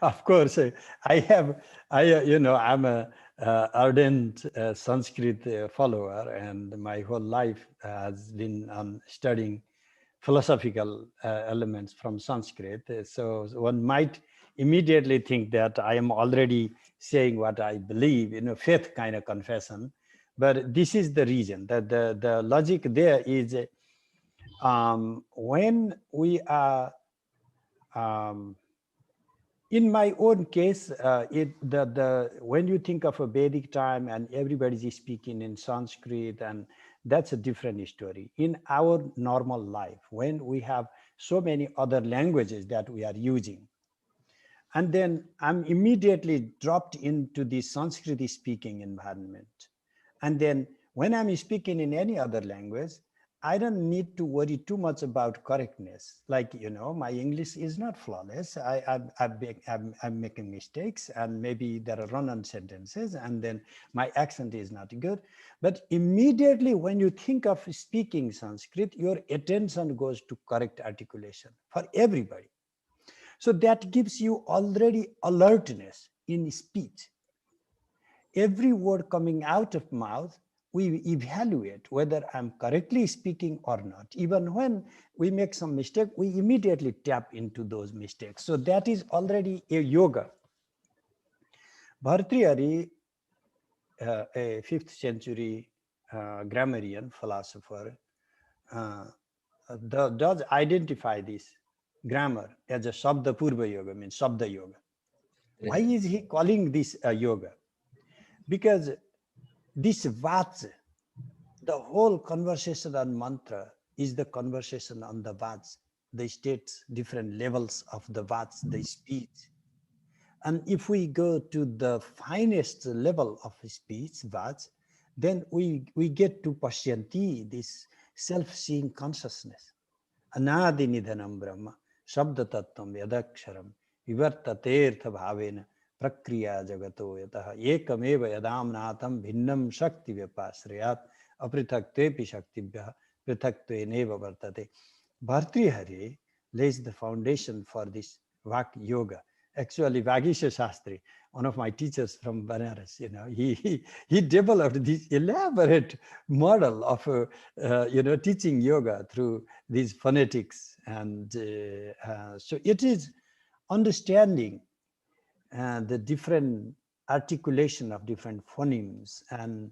Of course, I'm a ardent Sanskrit follower, and my whole life has been on studying philosophical elements from Sanskrit. So one might immediately think that I am already saying what I believe, faith kind of confession. But this is the reason that the logic there is when we are um, in my own case, when you think of a Vedic time and everybody's speaking in Sanskrit, and that's a different story. In our normal life, when we have so many other languages that we are using, and then I'm immediately dropped into the Sanskrit speaking environment. And then when I'm speaking in any other language, I don't need to worry too much about correctness. Like, my English is not flawless. I'm making mistakes, and maybe there are run-on sentences, and then my accent is not good. But immediately when you think of speaking Sanskrit, your attention goes to correct articulation for everybody. So that gives you already alertness in speech. Every word coming out of mouth, we evaluate whether I'm correctly speaking or not. Even when we make some mistake, we immediately tap into those mistakes. So that is already a yoga. Bhartrihari, a 5th century grammarian philosopher, does identify this grammar as a Shabda Purva Yoga, means Shabda Yoga. Why is he calling this a yoga? Because this Vats, the whole conversation on mantra is the conversation on the Vats, the states, different levels of the Vats, the speech. And if we go to the finest level of speech, Vats, then we get to Pashyanti, this self-seeing consciousness. Anadi nidhanam brahma, shabda tattvam yadaksharam, vivartatertha bhavena, prakriya jagato yataha, ekameva yadamnatam bhinnam shakti vyapasrayat, aprithaktvepi shaktibhya, prithaktveneva vartate. Bhartrihari lays the foundation for this Vak yoga. Actually, Vagisha Shastri, one of my teachers from Banaras, he developed this elaborate model of, teaching yoga through these phonetics. And so it is understanding the different articulation of different phonemes and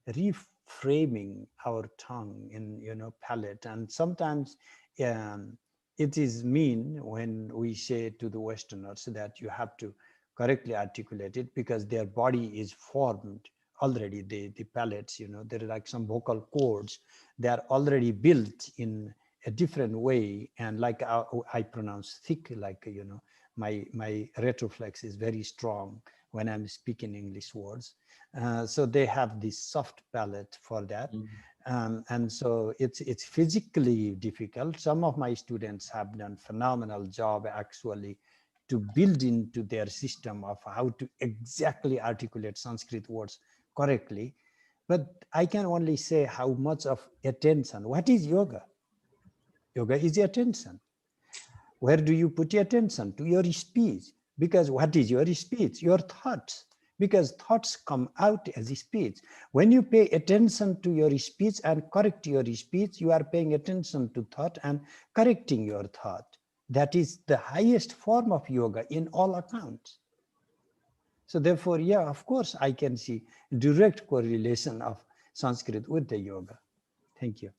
reframing our tongue in, palate. And sometimes it is mean when we say to the Westerners that you have to correctly articulate it because their body is formed already, the palates, there are like some vocal cords, they are already built in a different way. And like I pronounce thick, like, my retroflex is very strong when I'm speaking English words. So they have this soft palate for that. And so it's physically difficult. Some of my students have done phenomenal job actually to build into their system of how to exactly articulate Sanskrit words correctly. But I can only say how much of attention. What is yoga? Yoga is attention. Where do you put your attention? To your speech. Because what is your speech? Your thoughts. Because thoughts come out as speech. When you pay attention to your speech and correct your speech, you are paying attention to thought and correcting your thought. That is the highest form of yoga in all accounts. So therefore, yeah, of course, I can see direct correlation of Sanskrit with the yoga. Thank you.